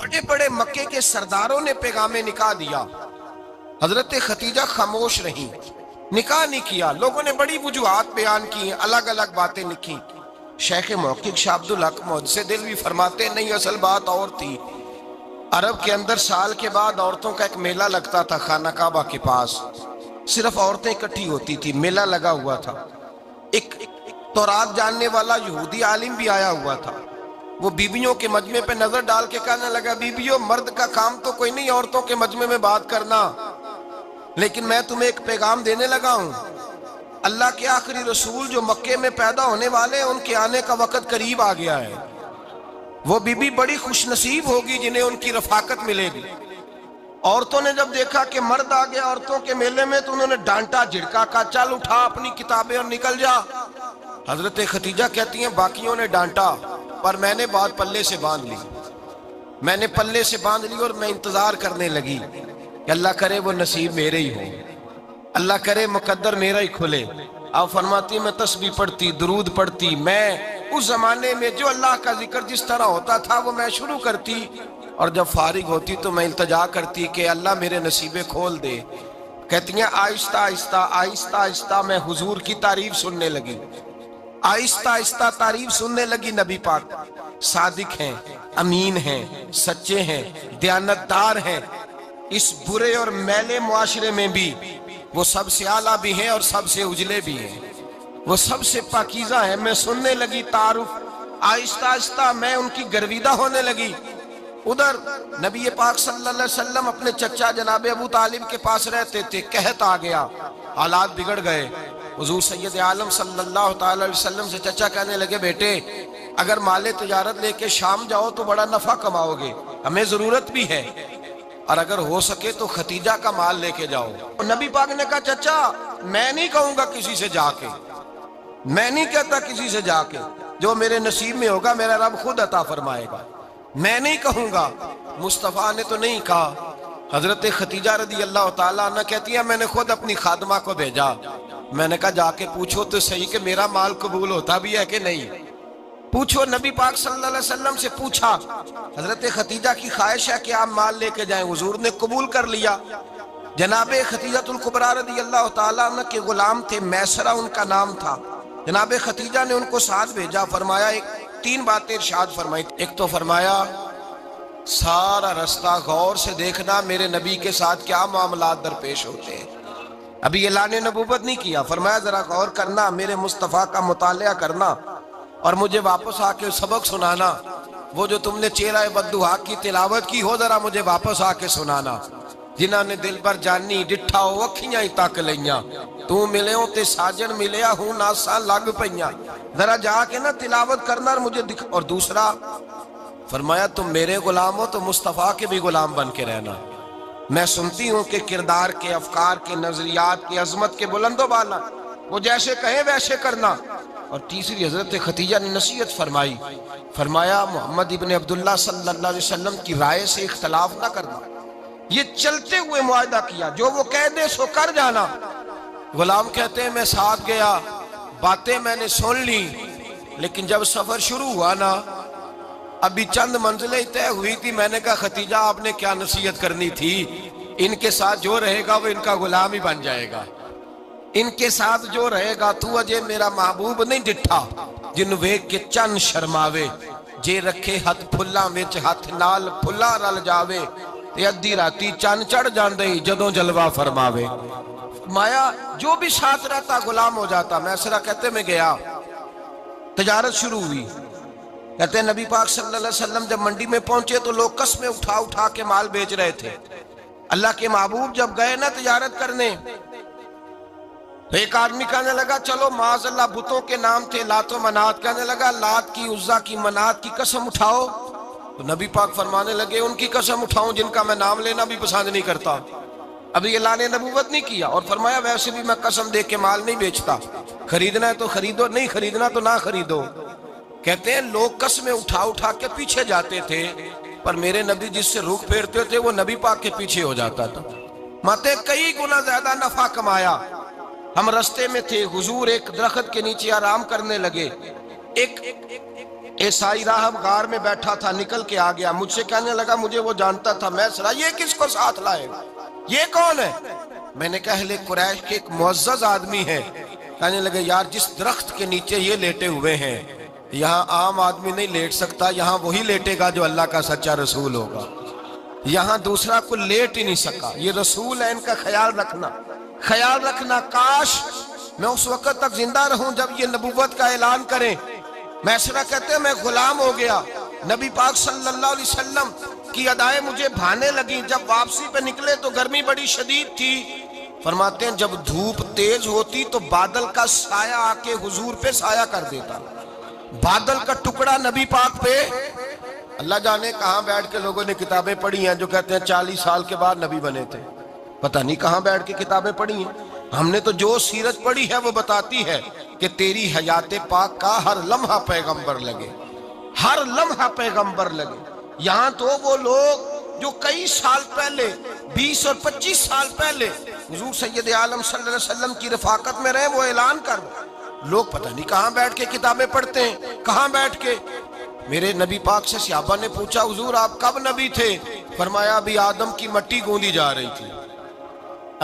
بڑے بڑے مکے کے سرداروں نے پیغام نکاح دیا، حضرت خدیجہ خاموش رہی، نکاح نہیں کیا۔ لوگوں نے بڑی وجوہات بیان کی، الگ الگ باتیں لکھی۔ شیخ محقق شاہ عبدالحق محدث دہلوی فرماتے نہیں، اصل بات اور تھی۔ عرب کے اندر سال کے بعد عورتوں کا ایک میلہ لگتا تھا خانہ کعبہ کے پاس، صرف عورتیں اکٹھی ہوتی تھی، میلہ لگا ہوا تھا۔ ایک تورات جاننے والا یہودی عالم بھی آیا ہوا تھا، وہ بیویوں کے مجمع پہ نظر ڈال کے کہنے لگا، بیویوں مرد کا کام تو کوئی نہیں عورتوں کے مجمع میں بات کرنا، لیکن میں تمہیں ایک پیغام دینے لگا ہوں۔ اللہ کے آخری رسول جو مکے میں پیدا ہونے والے ہیں، ان کے آنے کا وقت قریب آ گیا ہے۔ وہ بی بی بڑی خوش نصیب ہوگی جنہیں ان کی رفاقت ملے گی۔ عورتوں نے جب دیکھا کہ مرد آ گیا عورتوں کے میلے میں تو انہوں نے ڈانٹا جھڑکا، کہا چل اٹھا اپنی کتابیں اور نکل جا۔ حضرت خدیجہ کہتی ہیں باقیوں نے ڈانٹا پر میں نے بات پلے سے باندھ لی، میں نے پلے سے باندھ لی اور میں انتظار کرنے لگی کہ اللہ کرے وہ نصیب میرے ہی ہو، اللہ کرے مقدر میرا ہی کھلے۔ آپ فرماتی میں تسبیح پڑھتی، درود پڑھتی، میں اس زمانے میں جو اللہ کا ذکر جس طرح ہوتا تھا وہ میں شروع کرتی، اور جب فارغ ہوتی تو میں التجا کرتی کہ اللہ میرے نصیبے کھول دے۔ کہتی ہیں آہستہ آہستہ آہستہ آہستہ میں حضور کی تعریف سننے لگی، آہستہ آہستہ تعریف سننے لگی۔ نبی پاک صادق ہیں، امین ہیں، سچے ہیں، دیانتدار ہیں، اس برے اور میلے معاشرے میں بھی وہ سب سے اعلیٰ بھی ہیں اور سب سے اجلے بھی ہیں، وہ سب سے پاکیزہ ہیں۔ میں سننے لگی تعارف، آہستہ آہستہ میں ان کی گرویدہ ہونے لگی۔ ادھر نبی پاک صلی اللہ علیہ وسلم اپنے چچا جناب ابو طالب کے پاس رہتے تھے، قحط آ گیا، حالات بگڑ گئے۔ حضور سید عالم صلی اللہ تعالی علیہ وسلم سے چچا کہنے لگے بیٹے اگر مال تجارت لے کے شام جاؤ تو بڑا نفع کماؤ گے، ہمیں ضرورت بھی ہے، اور اگر ہو سکے تو ختیجہ کا مال لے کے جاؤ۔ نبی پاک نے کہا چچا میں نہیں کہوں گا کسی سے جا کے، میں نہیں کہتا کسی سے جا کے، جو میرے نصیب میں ہوگا میرا رب خود عطا فرمائے گا، میں نہیں کہوں گا۔ مصطفیٰ نے تو نہیں کہا۔ حضرت خدیجہ رضی اللہ تعالیٰ عنہ کہتی ہے میں نے خود اپنی خادمہ کو بھیجا، میں نے کہا جا کے پوچھو تو صحیح کہ میرا مال قبول ہوتا بھی ہے کہ نہیں، پوچھو۔ نبی پاک صلی اللہ علیہ وسلم سے پوچھا، حضرت خدیجہ کی خواہش ہے کہ آپ مال لے کے جائیں، حضور نے قبول کر لیا۔ جناب خدیجہ الکبریٰ رضی اللہ تعالیٰ عنہ کے غلام تھے، میسرہ ان کا نام تھا۔ جناب خدیجہ نے ان کو ساتھ بھیجا، فرمایا تین باتیں ارشاد فرمائی۔ ایک تو فرمایا سارا رستہ غور سے دیکھنا میرے نبی کے ساتھ کیا معاملات درپیش ہوتے ہیں، ابھی اعلان نبوت نہیں کیا، فرمایا ذرا غور کرنا، میرے مصطفیٰ کا مطالعہ کرنا اور مجھے واپس آ کے سبق سنانا، وہ جو تم نے چہرہ بددعا کی تلاوت کی ہو ذرا مجھے واپس آ کے سنانا۔ جنہاں نے دل پر جانی ڈٹھا ہو اکھیاں ہی تک لیاں، تو ملے ہوں تے ساجن ملیا ہوں ناساں لگ پئیاں، ذرا جا کے نا تلاوت کرنا اور مجھے دکھ۔ اور دوسرا فرمایا تم میرے غلام ہو تو مصطفیٰ کے بھی غلام بن کے رہنا، میں سنتی ہوں کہ کردار کے، افکار کے، نظریات کے، عظمت کے بلند و بالا، وہ جیسے کہیں ویسے کرنا۔ اور تیسری حضرت خدیجہ نے نصیحت فرمائی، فرمایا محمد ابن عبداللہ صلی اللہ علیہ وسلم کی رائے سے اختلاف نہ کرنا، یہ چلتے ہوئے معاہدہ کیا، جو وہ کہہ دے سو کر جانا۔ غلام کہتے ہیں میں ساتھ گیا، باتیں میں نے سن لی، لیکن جب سفر شروع ہوا نا ابھی چند منزلیں طے ہوئی تھی، میں نے کہا خدیجہ آپ نے کیا نصیحت کرنی تھی، ان کے ساتھ جو رہے گا وہ ان کا غلام ہی بن جائے گا، ان کے ساتھ جو رہے گا تو اجے میرا محبوب نہیں ڈٹھا جن ویکھ کے چن شرماوے، جے رکھے ہاتھ پھلاں وچ ہاتھ نال پھلا رل جاوے، تے ادھی راتی چن چڑھ جاندے جدوں جلوہ فرماوے۔ مایا جو بھی ساتھ رہتا غلام ہو جاتا۔ میسرہ کہتے میں گیا، تجارت شروع ہوئی، کہتے ہیں نبی پاک صلی اللہ علیہ وسلم جب منڈی میں پہنچے تو لوگ قسمیں اٹھا اٹھا کے مال بیچ رہے تھے۔ اللہ کے محبوب جب گئے نا تجارت کرنے تو ایک آدمی کہنے لگا چلو معاذ اللہ بتوں کے نام تھے لات و منات، کہنے لگا لات کی، عزا کی، منات کی قسم اٹھاؤ، تو نبی پاک فرمانے لگے ان کی قسم اٹھاؤں جن کا میں نام لینا بھی پسند نہیں کرتا، ابھی اعلان نبوت نہیں کیا، اور فرمایا ویسے بھی میں قسم دے کے مال نہیں بیچتا، خریدنا ہے تو خریدو، نہیں خریدنا تو نہ خریدو۔ کہتے ہیں لوگ قسمیں اٹھا اٹھا کے پیچھے جاتے تھے، پر میرے نبی جس سے رخ پھیرتے تھے وہ نبی پاک کے پیچھے ہو جاتا تھا۔ ماتے کئی گنا زیادہ نفع کمایا۔ ہم رستے میں تھے، حضور ایک درخت کے نیچے آرام کرنے لگے، ایک عیسائی راہب غار میں بیٹھا تھا، نکل کے آ گیا، مجھ سے کہنے لگا مجھے وہ جانتا تھا، میں سنا یہ کس کو ساتھ لائے، یہ کون ہے؟ میں نے کہا اہل قریش کے ایک معزز آدمی ہے۔ کہنے لگے یار جس درخت کے نیچے یہ لیٹے ہوئے ہیں یہاں عام آدمی نہیں لیٹ سکتا، یہاں وہی لیٹے گا جو اللہ کا سچا رسول ہوگا، یہاں دوسرا کوئی لیٹ ہی نہیں سکا، یہ رسول ہے، ان کا خیال رکھنا، کاش میں اس وقت تک زندہ رہوں جب یہ نبوت کا اعلان کریں۔ میسرہ کہتے ہیں میں غلام ہو گیا، نبی پاک صلی اللہ علیہ وسلم کی ادائیں مجھے بھانے لگیں، جب واپسی پہ نکلے تو گرمی بڑی شدید تھی، فرماتے ہیں جب دھوپ تیز ہوتی تو بادل کا سایہ آ کے حضور پہ سایہ کر دیتا، بادل کا ٹکڑا نبی پاک پہ، اللہ جانے کہاں بیٹھ کے لوگوں نے کتابیں پڑھی ہیں جو کہتے ہیں 40 سال کے بعد نبی بنے تھے، پتہ نہیں کہاں بیٹھ کے کتابیں پڑھی ہیں۔ ہم نے تو جو سیرت پڑھی ہے وہ بتاتی ہے کہ تیری حیات پاک کا ہر لمحہ پیغمبر لگے، ہر لمحہ پیغمبر لگے۔ یہاں تو وہ لوگ جو کئی سال پہلے 20 اور 25 سال پہلے حضور سید عالم صلی اللہ علیہ وسلم کی رفاقت میں رہے وہ اعلان کر لوگ پتہ نہیں کہاں بیٹھ کے کتابیں پڑھتے ہیں، کہاں بیٹھ کے۔ میرے نبی پاک سے صحابہ نے پوچھا حضور آپ کب نبی تھے؟ فرمایا ابھی آدم کی مٹی گوندی جا رہی تھی،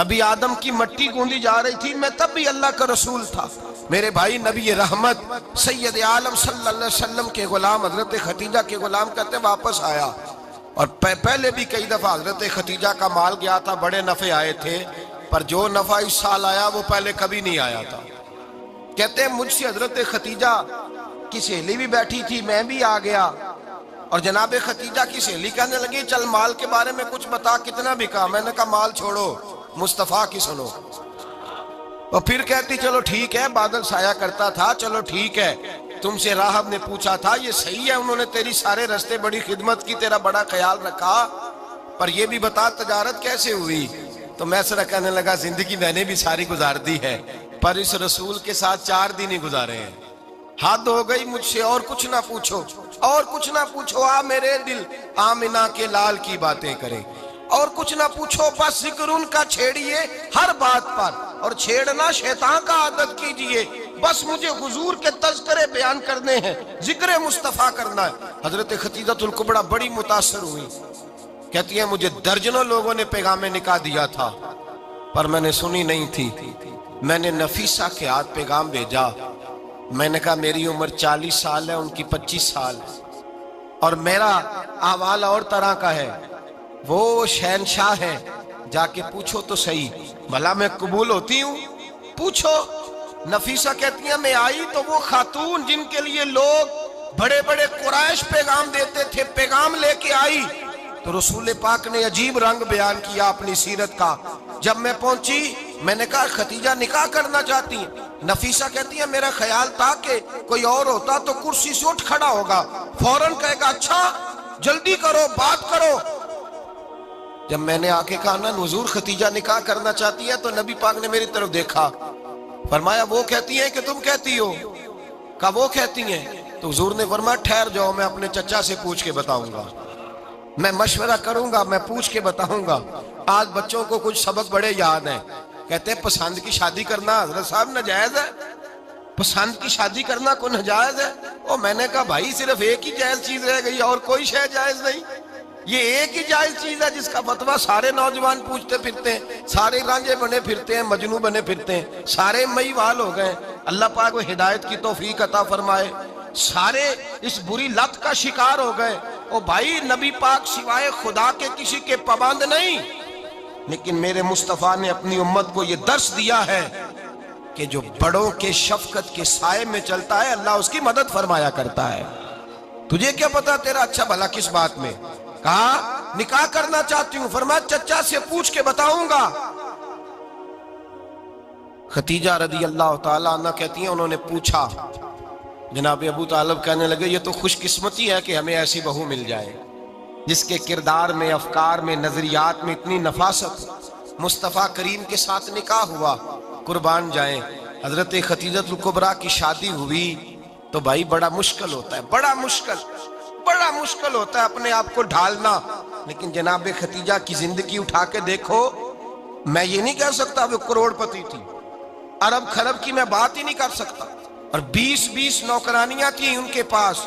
ابھی آدم کی مٹی گوندی جا رہی تھی، میں تب بھی اللہ کا رسول تھا۔ میرے بھائی نبی رحمت سید عالم صلی اللہ علیہ وسلم کے غلام حضرت ختیجہ کے غلام کہتے واپس آیا، اور پہلے بھی کئی دفعہ حضرت ختیجہ کا مال گیا تھا، بڑے نفع آئے تھے، پر جو نفع اس سال آیا وہ پہلے کبھی نہیں آیا تھا۔ کہتے ہیں مجھ سے حضرت ختیجہ کی سہیلی بھی بیٹھی تھی، میں بھی آ گیا، اور جناب ختیجہ کی سہیلی کہنے لگی چل مال کے بارے میں کچھ بتا، کتنا بکا؟ میں نے کہا مال چھوڑو، مصطفیٰ کی سنو۔ اور پھر کہتی چلو ٹھیک ہے، بادل سایہ کرتا تھا، چلو ٹھیک ہے، تم سے راہب نے پوچھا تھا یہ صحیح ہے، انہوں نے تیری سارے رستے بڑی خدمت کی، تیرا بڑا خیال رکھا، پر یہ بھی بتا تجارت کیسے ہوئی؟ تو میں سرا کہنے لگا زندگی میں نے بھی ساری گزار دی ہے، پر اس رسول کے ساتھ 4 دن ہی گزارے ہیں، حد ہو گئی مجھ سے، اور کچھ نہ پوچھو، اور کچھ نہ پوچھو، آ میرے دل آمنہ کے لال کی باتیں کریں، اور کچھ نہ پوچھو، بس ذکر ان کا چھیڑیے ہر بات پر، اور چھیڑنا شیطان کا عادت کیجئے، بس مجھے حضور کے تذکرے بیان کرنے ہیں، ذکر مصطفیٰ کرنا ہے۔ حضرت ختیجہ الکبریٰ بڑی متاثر ہوئی، کہتی ہیں مجھے درجنوں لوگوں نے پیغام نکاح دیا تھا پر میں نے سنی نہیں تھی، میں نے نفیسہ کے ہاتھ پیغام بھیجا، میں نے کہا میری عمر 40 سال ہے، ان کی 25 سال، اور میرا احوال اور طرح کا ہے، وہ شہنشاہ ہیں، جا کے پوچھو تو صحیح، بھلا میں قبول ہوتی ہوں؟ پوچھو۔ نفیسہ کہتی ہیں میں آئی تو وہ خاتون جن کے لیے لوگ بڑے بڑے قریش پیغام دیتے تھے، پیغام لے کے آئی، تو رسول پاک نے عجیب رنگ بیان کیا اپنی سیرت کا۔ جب میں پہنچی میں نے کہا ختیجہ نکاح کرنا چاہتی ہیں؟ نفیسہ کہتی ہے میرا خیال تھا کہ کوئی اور ہوتا تو کرسی سے اٹھ کھڑا ہوگا، فوراً کہے گا اچھا جلدی کرو بات کرو۔ جب میں نے آ کے کہا نا حضور ختیجہ نکاح کرنا چاہتی ہے، تو نبی پاک نے میری طرف دیکھا، فرمایا وہ کہتی ہیں کہ تم کہتی ہو؟ کہا وہ کہتی ہیں، تو حضور نے فرمایا ٹھہر جاؤ، میں اپنے چچا سے پوچھ کے بتاؤں گا، میں مشورہ کروں گا، میں پوچھ کے بتاؤں گا۔ آج بچوں کو کچھ سبق بڑے یاد ہیں، کہتے ہیں پسند کی شادی کرنا حضرت صاحب ناجائز ہے، پسند کی شادی کرنا کو ناجائز ہے؟ اور میں نے کہا بھائی صرف ایک ہی جائز چیز رہ گئی، اور کوئی شے جائز نہیں، یہ ایک ہی جائز چیز ہے جس کا فتویٰ سارے نوجوان پوچھتے پھرتے ہیں، سارے رانجے بنے پھرتے ہیں، مجنوں بنے پھرتے ہیں، سارے مئی وال ہو گئے، اللہ پاک وہ ہدایت کی توفیق عطا فرمائے، سارے اس بری لت کا شکار ہو گئے۔ او بھائی نبی پاک سوائے خدا کے کسی کے پابند نہیں، لیکن میرے مصطفیٰ نے اپنی امت کو یہ درس دیا ہے کہ جو بڑوں کے شفقت کے سائے میں چلتا ہے اللہ اس کی مدد فرمایا کرتا ہے۔ تجھے کیا پتا تیرا اچھا بھلا کس بات میں؟ کہا نکاح کرنا چاہتی ہوں، فرمایا چچا سے پوچھ کے بتاؤں گا۔ ختیجہ رضی اللہ تعالیٰ عنہ کہتی ہیں انہوں نے پوچھا، جناب ابو طالب کہنے لگے یہ تو خوش قسمتی ہے کہ ہمیں ایسی بہو مل جائے جس کے کردار میں، افکار میں، نظریات میں اتنی نفاست۔ مصطفیٰ کریم کے ساتھ نکاح ہوا، قربان جائیں۔ حضرت ختیجہ الکبریٰ کی شادی ہوئی تو بھائی بڑا مشکل ہوتا ہے، بڑا مشکل ہوتا ہے اپنے آپ کو ڈھالنا، لیکن جناب ختیجہ کی زندگی اٹھا کے دیکھو، میں یہ نہیں کہہ سکتا وہ کروڑ پتی تھی، ارب خرب کی میں بات ہی نہیں کر سکتا، اور 20 نوکرانیاں تھیں ان کے پاس،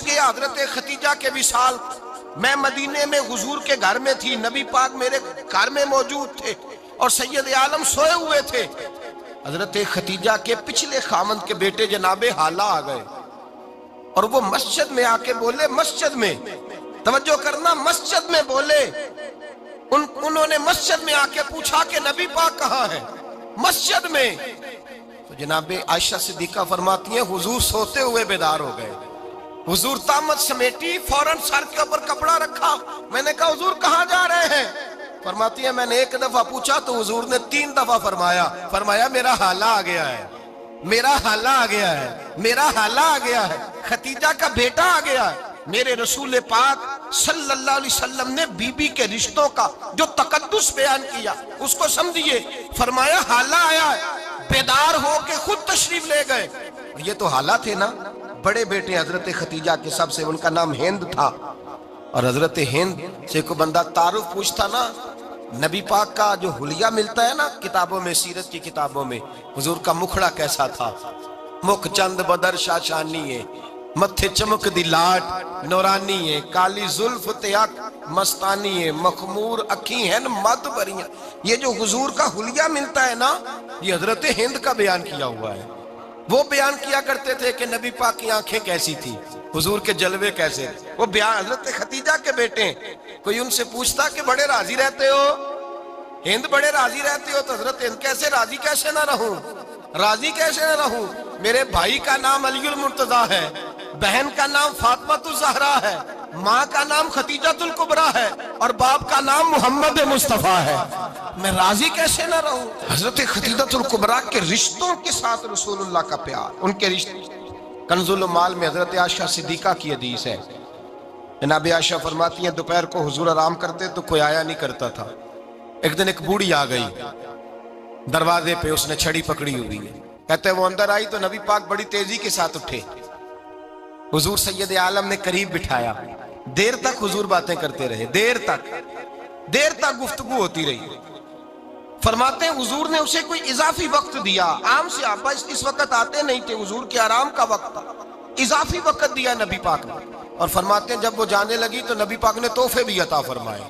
ساتھ گیا حضرت خدیجہ کے وصال. میں مدینے میں حضور کے گھر میں تھی, نبی پاک میرے گھر میں موجود تھے اور سید عالم سوئے ہوئے تھے. حضرت خدیجہ کے پچھلے خامند کے بیٹے جناب حالہ آ گئے اور وہ مسجد میں آ کے بولے, مسجد میں توجہ کرنا, مسجد میں بولے. انہوں نے مسجد میں آ کے پوچھا کہ نبی پاک کہاں ہے, مسجد میں. تو جناب عائشہ صدیقہ فرماتی ہیں حضور سوتے ہوئے بیدار ہو گئے. حضور طامت سمیٹی, فوراً سر کے اوپر کپڑا رکھا. میں نے کہا حضور کہاں جا رہے ہیں؟ فرماتی ہے میں نے ایک دفعہ پوچھا تو حضور نے 3 دفعہ فرمایا میرا حالہ آ گیا ہے, میرا حالہ آ گیا ہے, میرا حالہ آ گیا ہے, خدیجہ کا بیٹا آ گیا ہے. میرے رسول پاک صلی اللہ علیہ وسلم نے بی بی کے رشتوں کا جو تقدس بیان کیا اس کو سمجھیے. فرمایا حالہ آیا ہے, بیدار ہو کے خود تشریف لے گئے. یہ تو حالہ تھے نا, بڑے بیٹے حضرت خدیجہ کے سب سے, ان کا نام ہند تھا. اور حضرت ہند سے کوئی بندہ تعارف پوچھتا نا, نبی پاک کا جو حلیہ ملتا ہے نا کتابوں میں, سیرت کی کتابوں میں, حضور کا مکھڑا کیسا تھا, مکھ چند بدر شاشانی ہے, متھے چمک دی لاٹ نورانی ہے, کالی زلف تیاک مستانی ہے, مخمور اکھی ہیں مد بریاں. یہ جو حضور کا حلیہ ملتا ہے نا, یہ حضرت ہند کا بیان کیا ہوا ہے. وہ بیان کیا کرتے تھے کہ نبی پاک کی آنکھیں کیسی تھی, حضور کے جلوے کیسے. وہ بیان حضرت خدیجہ کے بیٹے ہیں. کوئی ان سے پوچھتا کہ بڑے راضی رہتے ہو, ہند بڑے راضی رہتے ہو, تو حضرت ہند کیسے راضی کیسے نہ رہوں, راضی کیسے نہ رہوں. میرے بھائی کا نام علی المرتضیٰ ہے, بہن کا نام فاطمۃ الزہرا ہے, ماں کا نام خدیجۃ الکبریٰ ہے, اور باپ کا نام محمد مصطفیٰ ہے. میں راضی کیسے نہ رہوں. حضرت خدیجۃ الکبریٰ کے رشتوں کے ساتھ رسول اللہ کا پیار, ان کے رشتے. کنز المال میں حضرت عائشہ صدیقہ کی حدیث ہے. جناب عائشہ فرماتی ہیں دوپہر کو حضور آرام کرتے تو کوئی آیا نہیں کرتا تھا. ایک دن ایک بوڑھی آ گئی دروازے پہ, اس نے چھڑی پکڑی ہوئی ہے. کہتے ہیں وہ اندر آئی تو نبی پاک بڑی تیزی کے ساتھ اٹھے. حضور سید عالم نے قریب بٹھایا, دیر تک حضور باتیں کرتے رہے, دیر تک گفتگو ہوتی رہی. فرماتے ہیں حضور نے اسے کوئی اضافی وقت دیا. عام صحابہ اس وقت آتے نہیں تھے, حضور کے آرام کا وقت تھا, اضافی وقت دیا نبی پاک نے. اور فرماتے ہیں جب وہ جانے لگی تو نبی پاک نے تحفے بھی عطا فرمائے.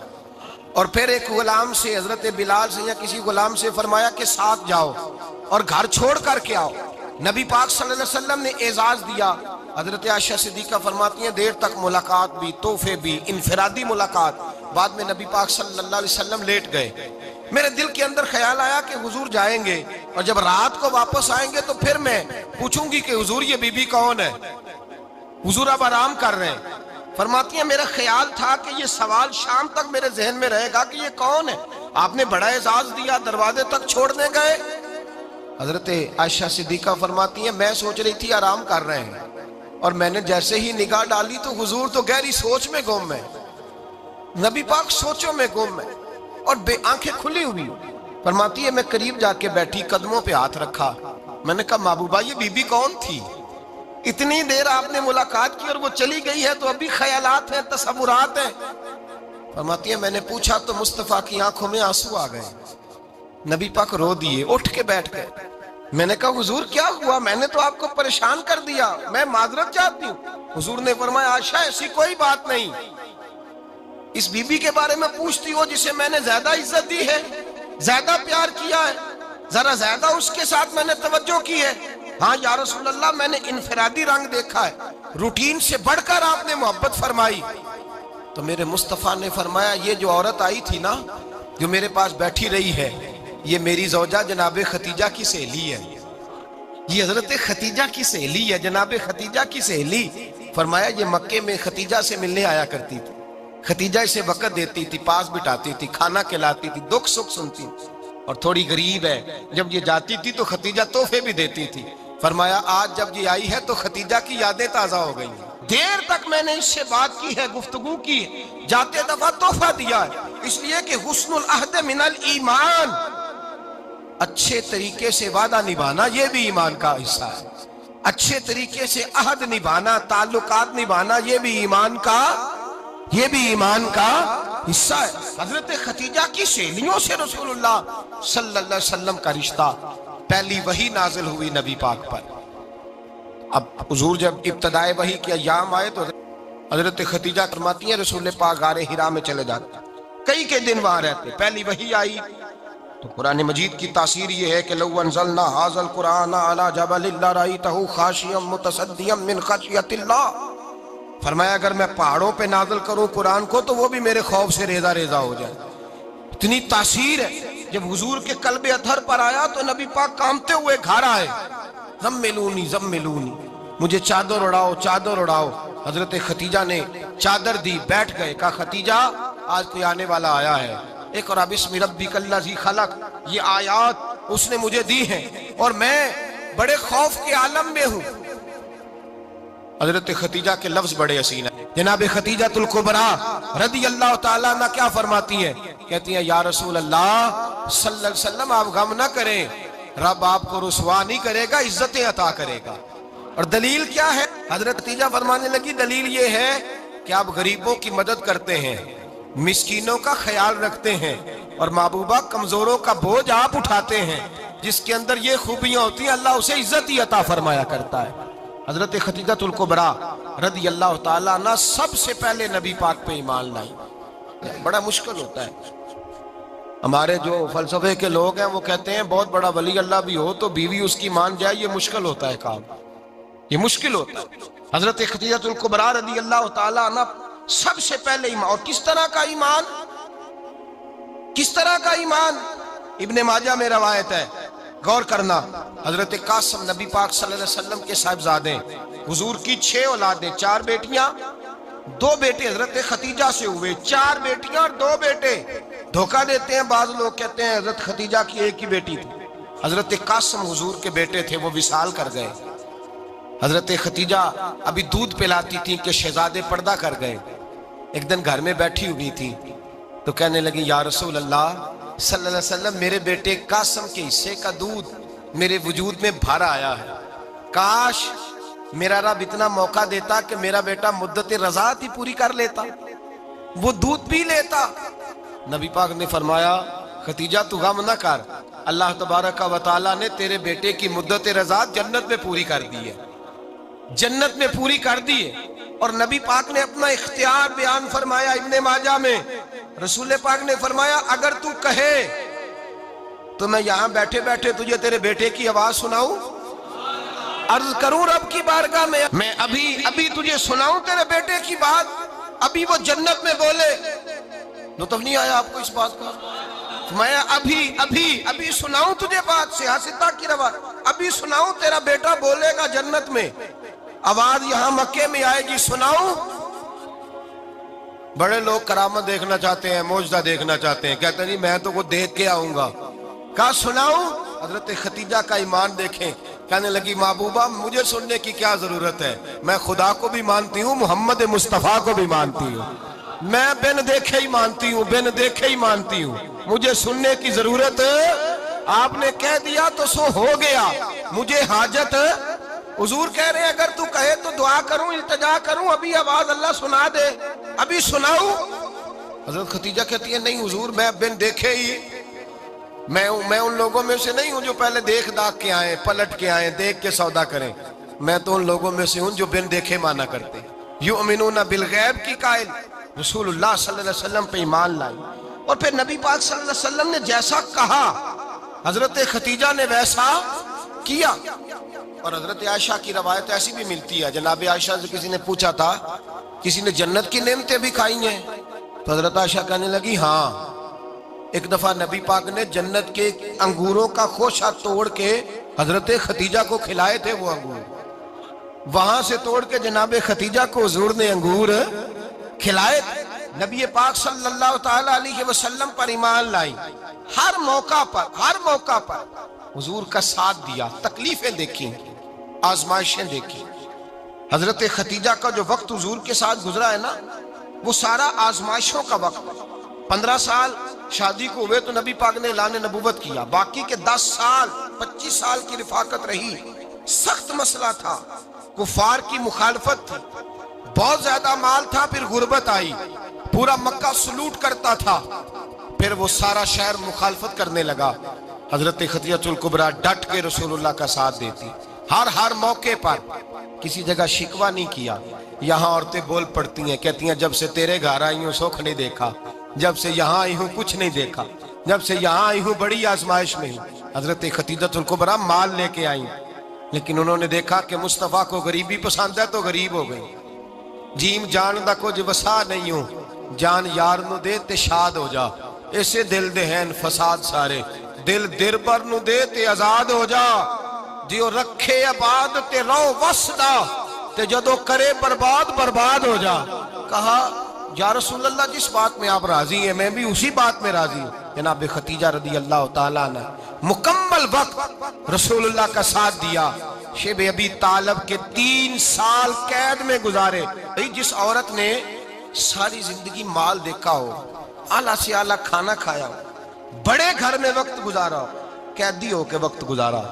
اور پھر ایک غلام سے, حضرت بلال سے یا کسی غلام سے فرمایا کہ ساتھ جاؤ اور گھر چھوڑ کر کے آؤ. نبی پاک صلی اللہ علیہ وسلم نے اعزاز دیا. حضرت عائشہ صدیقہ فرماتی ہیں دیر تک ملاقات بھی, تحفے بھی, انفرادی ملاقات. بعد میں نبی پاک صلی اللہ علیہ وسلم لیٹ گئے. میرے دل کے اندر خیال آیا کہ حضور جائیں گے اور جب رات کو واپس آئیں گے تو پھر میں پوچھوں گی کہ حضور یہ بی بی کون ہے, حضور اب آرام کر رہے ہیں. فرماتی ہیں میرا خیال تھا کہ یہ سوال شام تک میرے ذہن میں رہے گا کہ یہ کون ہے, آپ نے بڑا اعزاز دیا, دروازے تک چھوڑنے گئے. حضرت عائشہ صدیقہ فرماتی ہیں میں سوچ رہی تھی آرام کر رہے ہیں, اور میں نے جیسے ہی نگاہ ڈالی تو حضور تو گہری سوچ میں گم ہے, نبی پاک سوچوں میں گم ہے اور بے آنکھیں کھلی ہوئی. فرماتی ہے میں قریب جا کے بیٹھی, قدموں پہ ہاتھ رکھا. میں نے کہا محبوبہ یہ بی بی کون تھی, اتنی دیر آپ نے ملاقات کی اور وہ چلی گئی ہے تو ابھی خیالات ہیں, تصورات ہیں. فرماتی ہے میں نے پوچھا تو مصطفیٰ کی آنکھوں میں آنسو آ گئے. نبی پاک رو دیے, اٹھ کے بیٹھ گئے. میں نے کہا حضور کیا ہوا, میں نے تو آپ کو پریشان کر دیا, میں معذرت چاہتی ہوں. حضور نے فرمایا عائشہ ایسی کوئی بات نہیں, اس بی بی کے بارے میں پوچھتی ہو جسے میں نے زیادہ عزت دی ہے, زیادہ پیار کیا ہے, ذرا زیادہ اس کے ساتھ میں نے توجہ کی ہے. ہاں یا رسول اللہ میں نے انفرادی رنگ دیکھا ہے, روٹین سے بڑھ کر آپ نے محبت فرمائی. تو میرے مصطفیٰ نے فرمایا یہ جو عورت آئی تھی نا, جو میرے پاس بیٹھی رہی ہے, یہ میری زوجہ جناب خدیجہ کی سہیلی ہے, یہ حضرت خدیجہ کی سہیلی ہے, جناب خدیجہ کی سہیلی. فرمایا یہ مکے میں خدیجہ سے ملنے آیا کرتی تھی, خدیجہ اسے وقت دیتی تھی, پاس بٹھاتی تھی, کھانا کھلاتی تھی, دکھ سکھ سنتی, اور تھوڑی غریب ہے, جب یہ جاتی تھی تو خدیجہ تحفے بھی دیتی تھی. فرمایا آج جب یہ آئی ہے تو خدیجہ کی یادیں تازہ ہو گئی. دیر تک میں نے اس سے بات کی ہے, گفتگو کی, جاتے دفعہ تحفہ دیا ہے, اس لیے کہ حسن العہد من الایمان, اچھے طریقے سے وعدہ نبھانا یہ بھی ایمان کا حصہ ہے. اچھے طریقے سے عہد نبھانا, تعلقات نبھانا یہ بھی ایمان کا حصہ ہے. حضرت خدیجہ کی سہیلیوں سے رسول اللہ صلی اللہ علیہ وسلم کا رشتہ. پہلی وحی نازل ہوئی نبی پاک پر. اب حضور جب ابتدائے وحی کے ایام آئے تو حضرت خدیجہ فرماتی ہیں رسول پاک غار ہرا میں چلے جاتے، کئی کے دن وہاں رہتے، پہلی وحی آئی تو قرآن مجید کی تاثیر یہ ہے کہ لو انزلنا ھذا القرآن علی جبل لرأیتہ خاشعا متصدعا من خشیۃ اللہ، فرمایا اگر میں پہاڑوں پہ نازل کروں قرآن کو تو وہ بھی میرے خوف سے ریزہ ریزہ ہو جائے، اتنی تاثیر ہے۔ جب حضور کے قلب اطہر پر آیا تو نبی پاک کانپتے ہوئے گھر آئے، زملونی زملونی، مجھے چادر اڑاؤ چادر اڑاؤ۔ حضرت خدیجہ نے چادر دی، بیٹھ گئے، کہا خدیجہ آج کوئی آنے والا آیا ہے، اقرأ بسم ربک الذی خلق، یہ آیات اس نے مجھے دی ہیں اور میں بڑے خوف کے عالم میں ہوں۔ حضرت خدیجہ کے لفظ بڑے حسین ہیں۔ جناب خدیجہ الکبریٰ رضی اللہ تعالیٰ عنہ کیا فرماتی ہیں؟ کہتی ہیں یا رسول اللہ صلی اللہ علیہ وسلم آپ غم نہ کریں، رب آپ کو رسوا نہیں کرے گا، عزتیں عطا کرے گا۔ اور دلیل کیا ہے؟ حضرت خدیجہ فرمانے لگی دلیل یہ ہے کہ آپ غریبوں کی مدد کرتے ہیں، مسکینوں کا خیال رکھتے ہیں، اور محبوبہ کمزوروں کا بوجھ آپ اٹھاتے ہیں، جس کے اندر یہ خوبیاں ہوتی ہیں اللہ اسے عزت ہی عطا فرمایا کرتا ہے۔ حضرت خدیجہ الکبریٰ رضی اللہ تعالیٰ عنہ سب سے پہلے نبی پاک پہ ایمان لائی۔ بڑا مشکل ہوتا ہے، ہمارے جو فلسفے کے لوگ ہیں وہ کہتے ہیں بہت بڑا ولی اللہ بھی ہو تو بیوی اس کی مان جائے، یہ مشکل ہوتا ہے کام، یہ مشکل ہوتا ہے۔ حضرت خدیجہ الکبریٰ رضی اللہ تعالیٰ عنہ سب سے پہلے ایمان، اور کس طرح کا ایمان؟ کس طرح کا ایمان؟ ابن ماجہ میں روایت ہے، غور کرنا، حضرت قاسم نبی پاک صلی اللہ علیہ وسلم کے صاحبزادے، حضور کی 6 اولادیں، 4 بیٹیاں 2 بیٹے حضرت خدیجہ سے ہوئے، 4 بیٹیاں اور 2 بیٹے۔ دھوکہ دیتے ہیں بعض لوگ، کہتے ہیں حضرت خدیجہ کی ایک ہی بیٹی تھی۔ حضرت قاسم حضور کے بیٹے تھے، وہ وصال کر گئے۔ حضرت خدیجہ ابھی دودھ پلاتی تھی کہ شہزادے پردہ کر گئے۔ ایک دن گھر میں بیٹھی ہوئی تھی تو کہنے لگی یا رسول اللہ صلی اللہ علیہ وسلم میرے بیٹے قاسم کے حصے کا دودھ میرے وجود میں بھر آیا ہے، کاش میرا رب اتنا موقع دیتا کہ میرا بیٹا مدت رضاعت ہی پوری کر لیتا، وہ دودھ پی لیتا۔ نبی پاک نے فرمایا خدیجہ تو غم نہ کر، اللہ تبارک و تعالیٰ نے تیرے بیٹے کی مدت رضاعت جنت میں پوری کر دی ہے، جنت میں پوری کر دی ہے۔ اور نبی پاک نے اپنا اختیار بیان فرمایا ابن ماجہ میں، رسول پاک نے فرمایا اگر تو کہے تو میں یہاں بیٹھے بیٹھے تجھے تیرے بیٹے کی آواز سناؤں، عرض کروں رب کی بارگاہ میں ابھی تجھے سناؤں تیرے بیٹے کی بات، ابھی وہ جنت میں بولے۔ لطف نہیں آیا آپ کو اس بات کا؟ میں ابھی سناؤں تجھے بات، سیاستہ کی روایت، ابھی سناؤں تیرا بیٹا بولے گا جنت میں، آواز یہاں مکے میں آئے گی، سناؤں؟ بڑے لوگ کرامت دیکھنا چاہتے ہیں، معجزہ دیکھنا چاہتے ہیں، کہتے ہیں جی میں تو وہ دیکھ کے آؤں گا۔ کہا سناؤں؟ حضرت خدیجہ کا ایمان دیکھیں، کہنے لگی محبوبہ مجھے سننے کی کیا ضرورت ہے، میں خدا کو بھی مانتی ہوں، محمد مصطفیٰ کو بھی مانتی ہوں، میں بن دیکھے ہی مانتی ہوں، بن دیکھے ہی مانتی ہوں، مجھے سننے کی ضرورت آپ نے کہہ دیا تو سو ہو گیا، مجھے حاجت۔ حضور کہہ رہے ہیں اگر تو کہے تو دعا کروں، التجا کروں، ابھی آواز اللہ سنا دے، ابھی سناؤں؟ حضرت خدیجہ کہتی ہے نہیں حضور میں بن دیکھے ہی، میں ان لوگوں میں سے نہیں ہوں جو پہلے دیکھ داکھ کے آئیں، پلٹ کے آئیں، دیکھ کے سودا کریں، میں تو ان لوگوں میں سے ہوں جو بن دیکھے مانا کرتے ہیں۔ یؤمنون بالغیب کی قائل رسول اللہ صلی اللہ علیہ وسلم پہ ایمان لائی، اور پھر نبی پاک صلی اللہ علیہ وسلم نے جیسا کہا حضرت خدیجہ نے ویسا کیا۔ اور حضرت عائشہ کی روایت ایسی بھی ملتی ہے، جناب عائشہ سے کسی نے پوچھا تھا کسی نے جنت کی نعمتیں بھی کھائی ہیں؟ تو حضرت عائشہ کہنے لگی ہاں، ایک دفعہ نبی پاک نے جنت کے انگوروں کا خوشہ توڑ کے حضرت خدیجہ کو کھلائے تھے، وہ انگور وہاں سے توڑ کے جناب خدیجہ کو حضور نے انگور کھلائے تھے۔ نبی پاک صلی اللہ تعالی علیہ وسلم پر ایمان لائی، ہر موقع پر حضور کا ساتھ دیا، تکلیفیں دیکھیں، آزمائشیں دیکھیں۔ حضرت خدیجہ کا جو وقت حضور کے ساتھ گزرا ہے نا، وہ سارا آزمائشوں کا وقت۔ 15 سال شادی کو ہوئے تو نبی پاک نے اعلان نبوت کیا، باقی کے 10 سال 25 سال کی رفاقت رہی، سخت مسئلہ تھا، کفار کی مخالفت تھی، بہت زیادہ مال تھا، پھر غربت آئی، پورا مکہ سلوٹ کرتا تھا، پھر وہ سارا شہر مخالفت کرنے لگا۔ حضرت خدیجہ الکبریٰ ڈٹ کے رسول اللہ کا ساتھ دیتی، ہر موقع پر کسی جگہ شکوہ نہیں کیا، یہاں عورتیں بول پڑتی ہیں، کہتی ہیں جب سے تیرے گھر آئی ہوں سکھ نہیں دیکھا، جب سے یہاں آئی ہوں کچھ نہیں دیکھا، جب سے یہاں آئی ہوں بڑی آزمائش میں ہوں۔ حضرت خدیجہ الکبریٰ مال لے کے آئیں، لیکن انہوں نے دیکھا کہ مصطفیٰ کو غریبی پسند ہے تو غریب ہو گئی۔ جیم جان دا کچھ وسا نہیں ہوں، جان یار نو دے تے شاد ہو جا، اسے دل دے ہیں فساد سارے، دل در پر نو دے تے آزاد ہو جا، دیو رکھے آباد تے رو وسدا تے جدو کرے برباد برباد ہو جا۔ کہا یا رسول اللہ جس بات میں آپ راضی ہیں میں بھی اسی بات میں راضی ہوں۔ جناب خدیجہ رضی اللہ تعالیٰ عنہ مکمل وقت رسول اللہ کا ساتھ دیا۔ شیب ابی طالب کے 3 سال قید میں گزارے۔ جس عورت نے ساری زندگی مال دیکھا ہو، اعلیٰ سے اعلیٰ کھانا کھایا ہو، بڑے گھر میں وقت گزارا ہو، قیدی ہو کے وقت گزارا،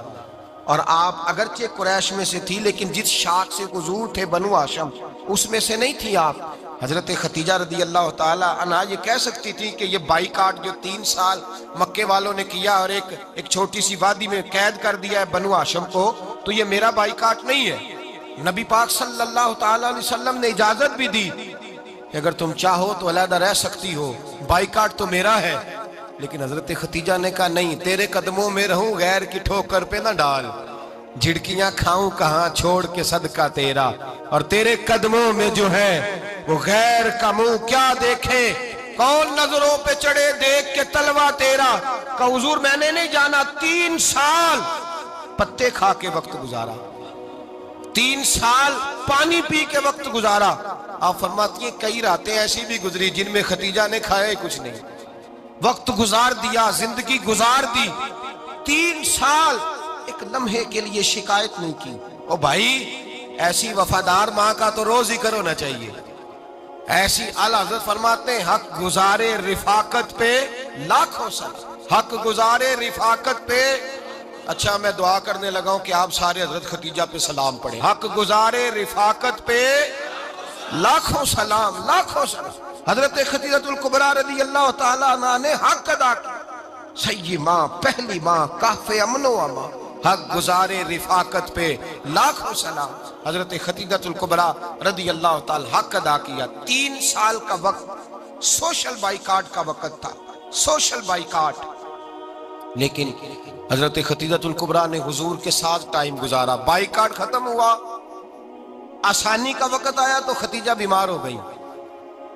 اور آپ اگرچہ قریش میں سے تھی لیکن جس شاخ سے حضور تھے بنو ہاشم اس میں سے نہیں تھی آپ۔ حضرت خدیجہ رضی اللہ تعالیٰ عنہ یہ کہہ سکتی تھی کہ یہ بائیکاٹ جو 3 سال مکے والوں نے کیا اور ایک چھوٹی سی وادی میں قید کر دیا ہے بنو ہاشم کو، تو یہ میرا بائیکاٹ نہیں ہے۔ نبی پاک صلی اللہ تعالیٰ علیہ وسلم نے اجازت بھی دی کہ اگر تم چاہو تو علیحدہ رہ سکتی ہو، بائیکاٹ تو میرا ہے۔ لیکن حضرت خدیجہ نے کہا نہیں، تیرے قدموں میں رہوں، غیر کی ٹھوکر پہ نہ ڈال، جھڑکیاں کھاؤں کہاں چھوڑ کے صدقہ تیرا، اور تیرے قدموں میں جو ہے وہ غیر کا منہ کیا دیکھے، کون نظروں پہ چڑھے دیکھ کے تلوہ تیرا۔ کہ حضور میں نے نہیں جانا، 3 سال پتے کھا کے وقت گزارا، 3 سال پانی پی کے وقت گزارا۔ آپ فرماتی ہیں کئی راتیں ایسی بھی گزری جن میں خدیجہ نے کھایا ہی کچھ نہیں، وقت گزار دیا، زندگی گزار دی۔ 3 سال ایک لمحے کے لیے شکایت نہیں کی۔ او بھائی ایسی وفادار ماں کا تو روز ذکر ہونا چاہیے۔ ایسی اعلیٰ حضرت فرماتے ہیں حق گزارے رفاقت پہ لاکھوں سلام، حق گزارے رفاقت پہ۔ اچھا میں دعا کرنے لگا ہوں کہ آپ سارے حضرت خدیجہ پہ سلام پڑھیں۔ حق گزارے رفاقت پہ لاکھوں سلام، لاکھوں سلام۔ حضرت خدیجہ الکبریٰ رضی اللہ تعالیٰ عنہ نے حق ادا کیا، سیدی ماں، پہلی ماں، کہف امن و امان، حق گزارے رفاقت پہ لاکھوں سلام۔ حضرت خدیجہ الکبریٰ رضی اللہ تعالی حق ادا کیا۔ 3 سال کا وقت سوشل بائیکاٹ کا وقت تھا، سوشل بائیکاٹ۔ لیکن حضرت خدیجہ الکبریٰ نے حضور کے ساتھ ٹائم گزارا، بائیکاٹ ختم ہوا، آسانی کا وقت آیا تو خدیجہ بیمار ہو گئی۔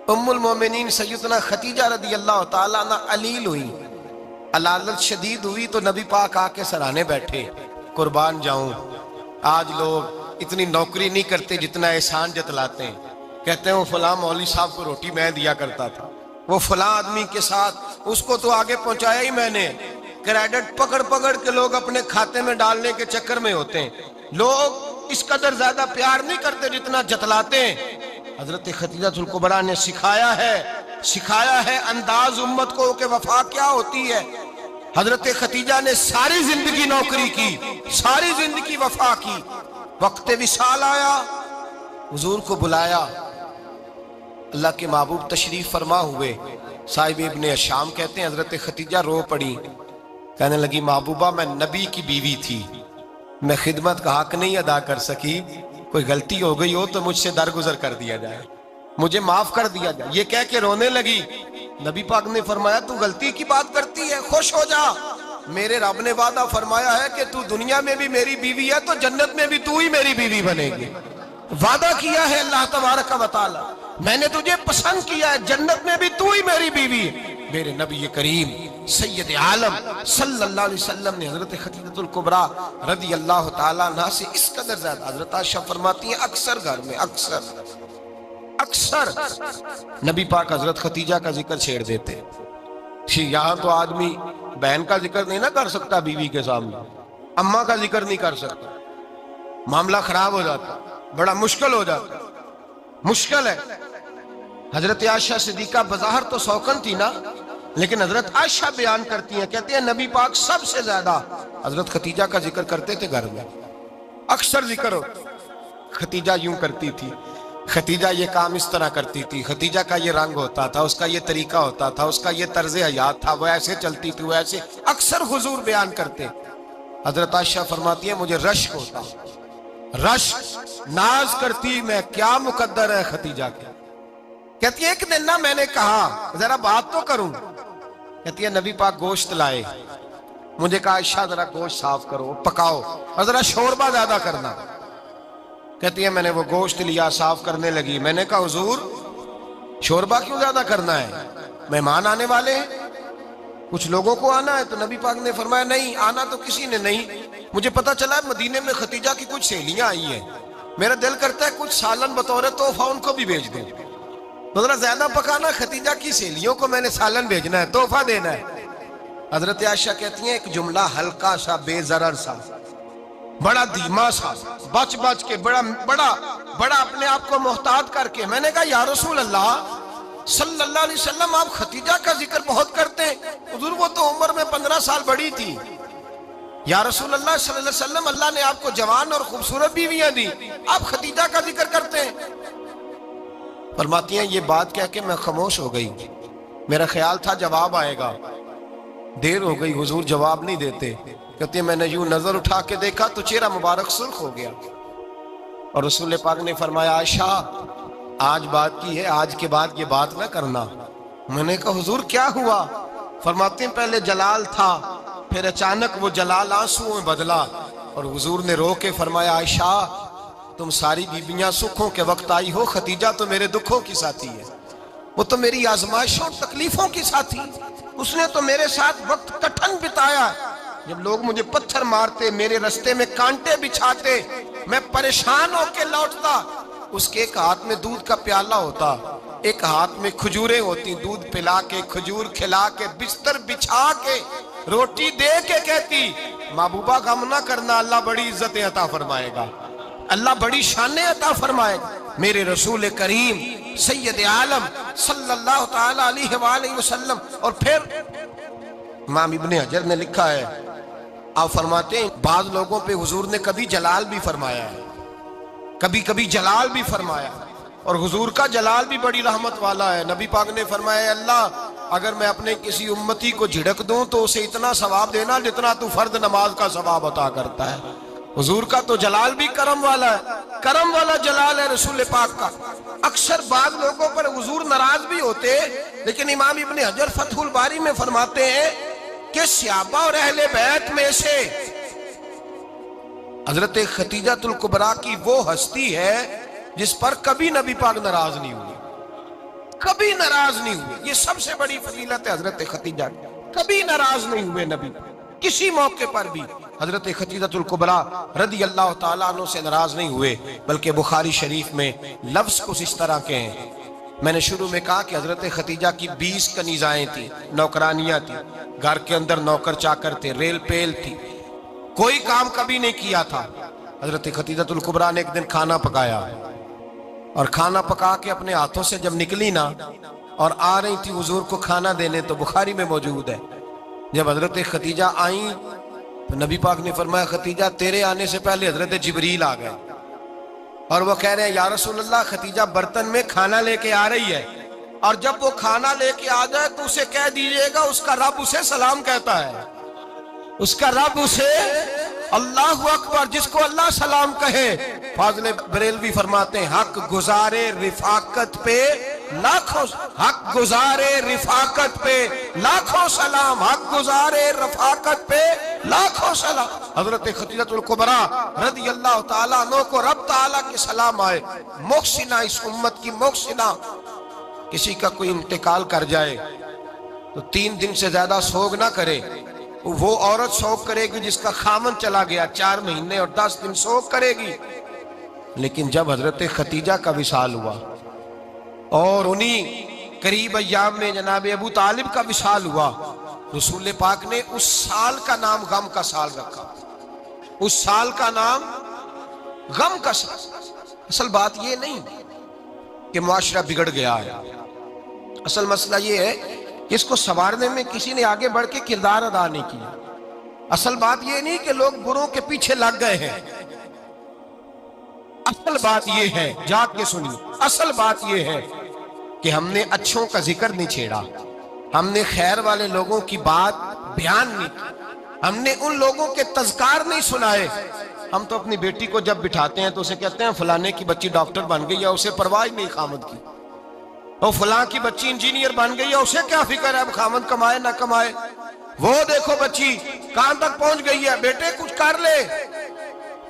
ام المومنین سیدنا خدیجہ رضی اللہ تعالیٰ عنہ علیل ہوئی، علالت شدید ہوئی تو نبی پاک آ کے سرانے بیٹھے۔ قربان جاؤں، آج لوگ اتنی نوکری نہیں کرتے جتنا احسان جتلاتے ہیں، کہتے ہیں وہ فلاں مولوی صاحب کو روٹی میں دیا کرتا تھا، وہ فلاں آدمی کے ساتھ اس کو تو آگے پہنچایا ہی میں نے۔ کریڈٹ پکڑ پکڑ کے لوگ اپنے کھاتے میں ڈالنے کے چکر میں ہوتے ہیں، لوگ اس قدر زیادہ پیار نہیں کرتے جتنا جتلاتے ہیں۔ حضرت خدیجہ الکبریٰ نے سکھایا ہے انداز امت کو کہ وفا کیا ہوتی ہے۔ حضرت خدیجہ نے ساری زندگی نوکری کی، ساری زندگی وفا کی۔ وقت وصال آیا، حضور کو بلایا، اللہ کے محبوب تشریف فرما ہوئے۔ صاحب ابن الشام کہتے ہیں حضرت خدیجہ رو پڑی، کہنے لگی محبوبہ میں نبی کی بیوی تھی، میں خدمت کا حق نہیں ادا کر سکی، کوئی غلطی ہو گئی ہو تو مجھ سے درگزر کر دیا جائے، مجھے معاف کر دیا جائے۔ یہ کہہ کے رونے لگی۔ نبی پاک نے فرمایا تو غلطی کی بات کرتی ہے، خوش ہو جا، میرے رب نے وعدہ فرمایا ہے کہ تو دنیا میں بھی میری بیوی ہے تو جنت میں بھی تو ہی میری بیوی بنے گی۔ وعدہ کیا ہے اللہ تبارک و تعالی، میں نے تجھے پسند کیا ہے، جنت میں بھی تو ہی میری بیوی ہے۔ میرے نبی کریم سید عالم صلی اللہ علیہ وسلم نے حضرت خدیجہ الکبریٰ رضی اللہ تعالیٰ عنہ سے اس قدر زیادہ، حضرت عائشہ فرماتی ہیں اکثر گھر میں اکثر نبی پاک حضرت خدیجہ کا ذکر چھیڑ دیتے۔ یہاں تو آدمی بہن کا ذکر نہیں نہ کر سکتا بیوی کے سامنے، اماں کا ذکر نہیں کر سکتا، معاملہ خراب ہو جاتا، بڑا مشکل ہو جاتا، مشکل ہے۔ حضرت عائشہ صدیقہ بظاہر تو سوکن تھی نا، لیکن حضرت عائشہ بیان کرتی ہیں، کہتے ہیں نبی پاک سب سے زیادہ حضرت خدیجہ کا ذکر کرتے تھے گھر میں، اکثر ذکر ہو۔ خدیجہ یوں کرتی تھی، خدیجہ یہ کام اس طرح کرتی تھی، خدیجہ کا یہ رنگ ہوتا تھا، اس کا یہ طریقہ ہوتا تھا، اس کا یہ طرز حیات تھا، وہ ایسے چلتی تھی، وہ ایسے، اکثر حضور بیان کرتے۔ حضرت عائشہ فرماتی ہیں مجھے رشک ہوتا، رش ناز کرتی میں کیا مقدر ہے خدیجہ کے. کہتی ہے ایک دن نا میں نے کہا ذرا بات تو کروں. کہتی ہے نبی پاک گوشت لائے, مجھے کہا عائشہ ذرا گوشت صاف کرو پکاؤ اور ذرا شوربہ زیادہ کرنا. کہتی ہے میں نے وہ گوشت لیا صاف کرنے لگی. میں نے کہا حضور شوربہ کیوں زیادہ کرنا ہے, مہمان آنے والے ہیں, کچھ لوگوں کو آنا ہے. تو نبی پاک نے فرمایا نہیں آنا تو کسی نے نہیں, مجھے پتا چلا ہے مدینے میں خدیجہ کی کچھ سہیلیاں آئی ہیں, میرا دل کرتا ہے کچھ سالن بطور تحفہ ان کو بھی بھیج دیں. تو ذرا زیادہ پکانا, خدیجہ کی سہیلیوں کو میں نے سالن بھیجنا ہے, تحفہ دینا ہے. حضرت عائشہ کہتی ہیں ایک جملہ ہلکا سا بے ضرر سا بڑا دھیما سا بچ بچ کے بڑا اپنے آپ کو محتاط کر کے میں نے کہا یا رسول اللہ صلی اللہ علیہ وسلم آپ خدیجہ کا ذکر بہت کرتے ہیں, حضور وہ تو عمر میں 15 سال بڑی تھی. یا رسول اللہ صلی اللہ علیہ وسلم اللہ نے آپ کو جوان اور خوبصورت بیویاں دی, آپ خدیجہ کا ذکر کرتے ہیں. فرماتی ہیں یہ بات کہہ کے میں خاموش ہو گئی, میرا خیال تھا جواب آئے گا, دیر ہو گئی حضور جواب نہیں دیتے. کہتے ہیں میں نے یوں نظر اٹھا کے دیکھا تو چہرہ مبارک سرخ ہو گیا, اور رسول پاک نے فرمایا عائشہ آج بات کی ہے, آج کے بعد یہ بات نہ کرنا. میں نے کہا حضور کیا ہوا؟ فرماتے ہیں پہلے جلال تھا, پھر اچانک وہ جلال آنسوں میں بدلا, اور حضور نے رو کے فرمایا عائشہ تم ساری بیویاں سکھوں کے وقت آئی ہو, خدیجہ تو میرے دکھوں کی ساتھی ہے, وہ تو میری آزمائشوں تکلیفوں کی ساتھی, اس نے تو میرے ساتھ وقت کٹھن بتایا. جب لوگ مجھے پتھر مارتے, میرے رستے میں کانٹے بچھاتے, میں پریشان ہو کے لوٹتا, اس کے ایک ہاتھ میں دودھ کا پیالہ ہوتا, ایک ہاتھ میں کھجوریں ہوتی, دودھ پلا کے کھجور کھلا کے بستر بچھا کے روٹی دے کے کہتی محبوبہ غم نہ کرنا, اللہ بڑی عزتیں عطا فرمائے گا, اللہ بڑی شانیں عطا فرمائے گا. میرے رسول کریم سید عالم صلی اللہ تعالی علیہ وآلہ وسلم. اور پھر امام ابن حجر نے لکھا ہے, آپ فرماتے ہیں بعض لوگوں پہ حضور نے کبھی جلال بھی فرمایا ہے, کبھی کبھی جلال بھی فرمایا, اور حضور کا جلال بھی بڑی رحمت والا ہے. نبی پاک نے فرمایا اللہ اگر میں اپنے کسی امتی کو جھڑک دوں تو اسے اتنا ثواب دینا جتنا تو فرض نماز کا ثواب عطا کرتا ہے. حضور کا تو جلال بھی کرم والا ہے, کرم والا جلال ہے رسول پاک کا. اکثر بعض لوگوں پر حضور ناراض بھی ہوتے, لیکن امام ابن حجر فتح الباری میں فرماتے ہیں کہ صحابہ اور اہل بیت میں سے حضرت خدیجہ الکبریٰ کی وہ ہستی ہے جس پر کبھی نبی پاک ناراض نہیں ہوئے, کبھی ناراض نہیں ہوئے. یہ سب سے بڑی فضیلت ہے حضرت خدیجہ, کبھی ناراض نہیں ہوئے نبی کسی موقع پر بھی. حضرت خدیجہ الکبریٰ رضی اللہ تعالیٰ عنہ سے ناراض نہیں ہوئے, بلکہ بخاری شریف میں لفظ کچھ اس طرح کے ہیں. میں نے شروع میں کہا کہ حضرت خدیجہ کی 20 کنیزائیں تھیں, نوکرانیاں تھیں, گھر کے اندر نوکر چاکر تھے, ریل پیل تھی, کوئی کام کبھی نہیں کیا تھا. حضرت خدیجہ الکبریٰ نے ایک دن کھانا پکایا, اور کھانا پکا کے اپنے ہاتھوں سے جب نکلی نا اور آ رہی تھی حضور کو کھانا دینے, تو بخاری میں موجود ہے جب حضرت خدیجہ آئیں تو نبی پاک نے فرمایا خدیجہ تیرے آنے سے پہلے حضرت جبریل آ گئے, اور وہ کہہ رہے ہیں یا رسول اللہ خدیجہ برتن میں کھانا لے کے آ رہی ہے, اور جب وہ کھانا لے کے آ جائے تو اسے کہہ دیجئے گا اس کا رب اسے سلام کہتا ہے, اس کا رب اسے اللہ اکبر, جس کو اللہ سلام کہے. فاضل بریلوی فرماتے ہیں حق گزارے رفاقت پہ لاکھوں, حق گزارے رفاقت پہ لاکھوں سلام, حق گزارے رفاقت پہ لاکھوں سلام. حضرت خدیجہ الکبریٰ رضی اللہ تعالیٰ عنہ کو رب تعالیٰ کے سلام آئے. محسنہ, اس امت کی محسنہ. کسی کا کوئی انتقال کر جائے تو 3 دن سے زیادہ سوگ نہ کرے, وہ عورت سوگ کرے گی جس کا خامن چلا گیا, 4 مہینے اور 10 دن سوگ کرے گی. لیکن جب حضرت خدیجہ کا وصال ہوا اور انہی قریب ایام میں جناب ابو طالب کا وصال ہوا, رسول پاک نے اس سال کا نام غم کا سال رکھا, اس سال کا نام غم کا سال. اصل بات یہ نہیں کہ معاشرہ بگڑ گیا ہے, اصل مسئلہ یہ ہے کہ اس کو سنوارنے میں کسی نے آگے بڑھ کے کردار ادا نہیں کیا. اصل بات یہ نہیں کہ لوگ بروں کے پیچھے لگ گئے ہیں, اصل بات یہ ہے, جاگ کے سنیے, اصل بات یہ ہے کہ ہم نے اچھوں کا ذکر نہیں چھیڑا, ہم نے خیر والے لوگوں کی بات بیان نہیں کی, ہم نے ان لوگوں کے تذکار نہیں سنائے, ہم تو اپنی بیٹی کو جب بٹھاتے ہیں تو اسے کہتے ہیں فلانے کی بچی ڈاکٹر بن گئی ہے، اسے پرواہ نہیں خامد کی، اور فلاں کی بچی انجینئر بن گئی ہے، اسے کیا فکر ہے اب خامد کمائے نہ کمائے، وہ دیکھو بچی کہاں تک پہنچ گئی ہے، بیٹے کچھ کر لے۔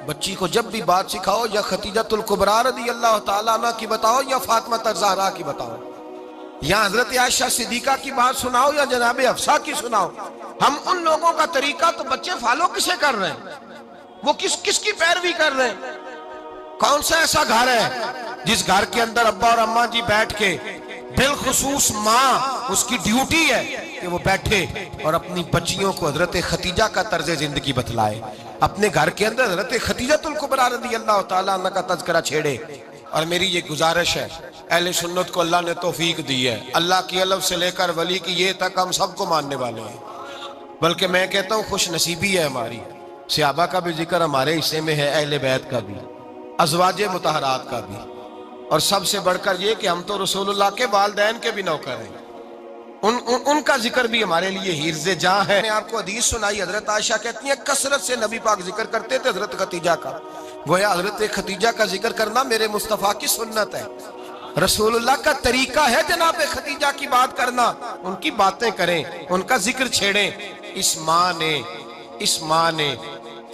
بچی کو جب بھی بات سکھاؤ یا خدیجۃ الکبریٰ رضی اللہ تعالیٰ عنہ کی بتاؤ یا فاطمہ الزہرا کی بتاؤ، یا حضرت عائشہ صدیقہ کی بات سناؤ یا جناب حفصہ کی سناؤ، ہم ان لوگوں کا طریقہ تو بچے فالو کسے کر رہے ہیں، وہ کس کی پیروی کر رہے ہیں؟ کون سا ایسا گھر ہے جس گھر کے اندر ابا اور اماں جی بیٹھ کے، بالخصوص ماں اس کی ڈیوٹی ہے کہ وہ بیٹھے اور اپنی بچیوں کو حضرت خدیجہ کا طرز زندگی بتلائے، اپنے گھر کے اندر حضرت خدیجۃ الکبریٰ رضی اللہ تعالیٰ عنہ کا تذکرہ چھیڑے۔ اور میری یہ گزارش ہے، اہل سنت کو اللہ نے توفیق دی ہے، اللہ کی الف سے لے کر ولی کی یہ تک ہم سب کو ماننے والے ہیں، بلکہ میں کہتا ہوں خوش نصیبی ہے ہماری، صحابہ کا بھی ذکر ہمارے حصے میں ہے، اہل بیت کا بھی، ازواج مطہرات کا بھی، اور سب سے بڑھ کر یہ کہ ہم تو رسول اللہ کے والدین کے بھی نوکر ہیں، ان کا ذکر بھی ہمارے لیے حرز جاں ہے۔ میں نے آپ کو حدیث سنائی، حضرت عائشہ کہتی ہیں کثرت سے نبی پاک ذکر کرتے تھے حضرت خدیجہ کا، گویا حضرت خدیجہ کا ذکر کرنا میرے مصطفیٰ کی سنت ہے، رسول اللہ کا طریقہ ہے جناب خدیجہ کی بات کرنا، ان کی باتیں کریں، ان کا ذکر چھیڑیں۔ اس ماں نے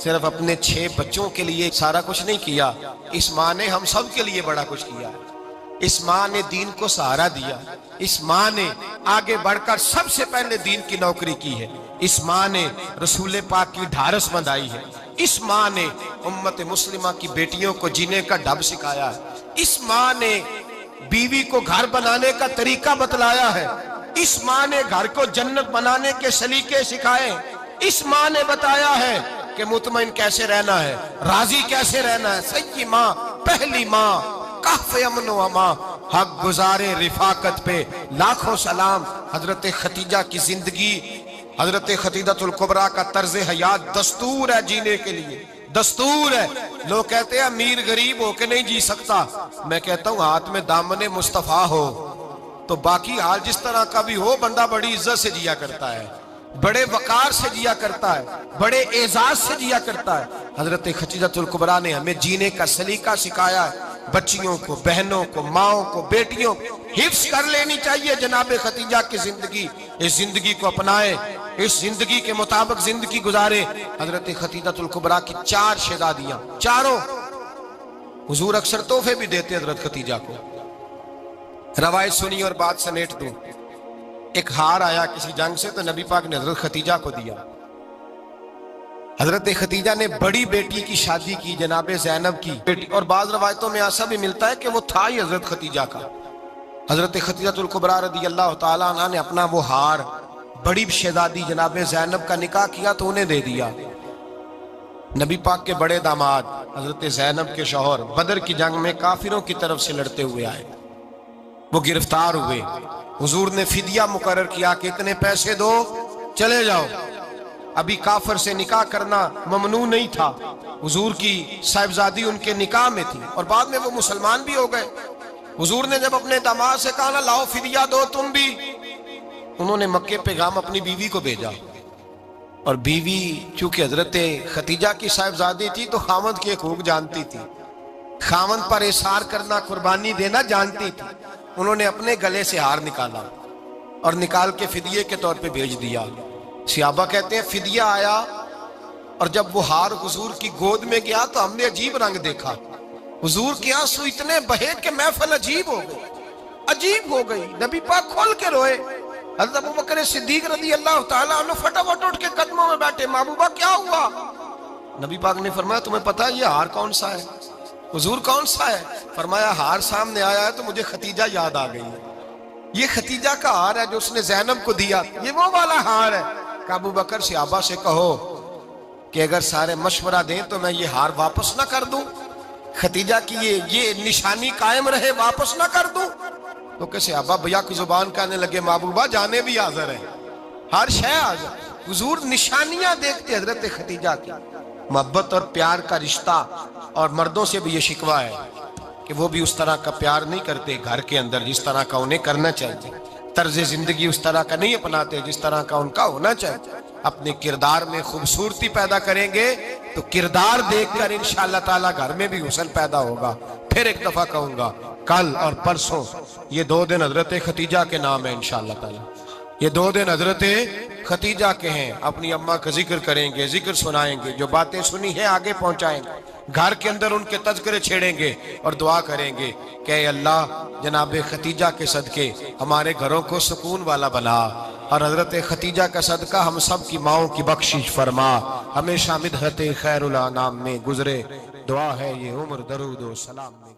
صرف اپنے 6 بچوں کے لیے سارا کچھ نہیں کیا، اس ماں نے ہم سب کے لیے بڑا کچھ کیا، اس ماں نے دین کو سہارا دیا، اس ماں نے آگے بڑھ کر سب سے پہلے دین کی نوکری کی ہے، اس ماں نے رسول پاک کی ڈھارس بندھائی ہے، اس ماں نے امت مسلمہ کی بیٹیوں کو جینے کا ڈھب سکھایا ہے، اس ماں نے بیوی کو گھر بنانے کا طریقہ بتلایا ہے، اس ماں نے گھر کو جنت بنانے کے سلیقے سکھائے، اس ماں نے بتایا ہے کہ مطمئن کیسے رہنا ہے، راضی کیسے رہنا ہے۔ سیدی ماں، پہلی ماں، کہف امن و امان، حق گزارے رفاقت پہ لاکھوں سلام۔ حضرت خدیجہ کی زندگی، حضرت خدیجۃ الکبریٰ کا طرز حیات دستور ہے جینے کے لیے، دستور ہے۔ لوگ کہتے ہیں امیر غریب ہو کے نہیں جی سکتا، میں کہتا ہوں ہاتھ میں دامن مصطفیٰ ہو تو باقی حال جس طرح کا بھی ہو، بندہ بڑی عزت سے جیا کرتا ہے، بڑے وقار سے جیا کرتا ہے، بڑے اعزاز سے جیا کرتا ہے۔ حضرت خدیجۃ الکبریٰ نے ہمیں جینے کا سلیقہ سکھایا ہے، بچیوں کو، بہنوں کو، ماؤں کو، بیٹیوں کو حفظ کر لینی چاہیے جناب خدیجہ کی زندگی، اس زندگی کو اپنائے، اس زندگی کے مطابق زندگی گزارے۔ حضرت خدیجۃ الکبریٰ کی 4 شہزادیاں، چاروں حضور اکثر تحفے بھی دیتے حضرت خدیجہ کو۔ روایت سنی اور بات سمیٹ دوں، ایک ہار آیا کسی جنگ سے تو نبی پاک نے حضرت خدیجہ کو دیا۔ حضرت خدیجہ نے بڑی بیٹی کی شادی کی، جناب زینب کی بیٹی، اور بعض روایتوں میں ایسا بھی ملتا ہے کہ وہ تھا ہی حضرت خدیجہ کا۔ حضرت خدیجۃ الکبریٰ رضی اللہ تعالیٰ عنہ نے اپنا وہ ہار بڑی شہزادی جناب زینب کا نکاح کیا تو انہیں دے دیا۔ نبی پاک کے بڑے داماد حضرت زینب کے شوہر بدر کی جنگ میں کافروں کی طرف سے لڑتے ہوئے آئے، وہ گرفتار ہوئے، حضور نے فدیہ مقرر کیا کہ اتنے پیسے دو چلے جاؤ۔ ابھی کافر سے نکاح کرنا ممنوع نہیں تھا، حضور کی صاحبزادی ان کے نکاح میں تھی اور بعد میں وہ مسلمان بھی ہو گئے۔ حضور نے جب اپنے داماد سے کہا نا لاؤ فدیہ دو تم بھی، انہوں نے مکے پیغام اپنی بیوی کو بھیجا، اور بیوی چونکہ حضرت خدیجہ کی صاحبزادی تھی تو خاوند کے حقوق جانتی تھی، خاوند پر اثار کرنا، قربانی دینا جانتی تھی۔ انہوں نے اپنے گلے سے ہار نکالا اور نکال کے فدیے کے طور پہ بھیج دیا۔ صحابہ کہتے ہیں فدیہ آیا اور جب وہ ہار حضور کی گود میں گیا تو ہم نے عجیب رنگ دیکھا، حضور کے آنسو اتنے بہے کہ محفل عجیب ہو گئی، عجیب ہو گئی، نبی پاک کھول کے روئے۔ حضرت ابوبکر صدیق رضی اللہ تعالیٰ عنہ فٹافٹ اٹھ کے قدموں میں بیٹھے، محبوبہ کیا ہوا؟ نبی پاک نے فرمایا تمہیں پتہ ہے یہ ہار کون سا ہے؟ حضور کون سا ہے؟ فرمایا ہار سامنے آیا ہے تو مجھے خدیجہ یاد آ گئی ہے، یہ خدیجہ کا ہار ہے جو اس نے زینب کو دیا، یہ وہ والا ہار ہے۔ کہ ابو بکر صحابہ سے کہو کہ اگر سارے مشورہ دیں تو میں یہ ہار واپس نہ کر دوں، خدیجہ کی یہ نشانی قائم رہے، واپس نہ کر دوں؟ تو کہ صحابہ بھیا کی زبان کہنے لگے محبوبہ جانے بھی حاضر ہیں، ہر شے حاضر۔ حضور نشانیاں دیکھتے حضرت خدیجہ کی، محبت اور پیار کا رشتہ، اور مردوں سے بھی یہ شکوہ ہے کہ وہ بھی اس طرح کا پیار نہیں کرتے گھر کے اندر جس طرح کا انہیں کرنا چاہیے، طرز زندگی اس طرح کا نہیں اپناتے جس طرح کا ان کا ہونا چاہیے۔ اپنے کردار میں خوبصورتی پیدا کریں گے تو کردار دیکھ کر انشاءاللہ تعالی گھر میں بھی حسن پیدا ہوگا۔ پھر ایک دفعہ کہوں گا، کل اور پرسوں یہ 2 دن حضرت ختیجہ کے نام ہے انشاءاللہ تعالی، یہ 2 دن حضرت ختیجہ کے ہیں۔ اپنی اماں کا ذکر کریں گے، ذکر سنائیں گے، جو باتیں سنی ہیں آگے پہنچائیں گے، گھر کے اندر ان کے تذکرے چھیڑیں گے اور دعا کریں گے کہ اے اللہ جناب ختیجہ کے صدقے ہمارے گھروں کو سکون والا بنا، اور حضرت ختیجہ کا صدقہ ہم سب کی ماؤں کی بخشش فرما، ہمیشہ مدحت خیر الانام میں گزرے۔ دعا ہے یہ عمر درود و سلام میں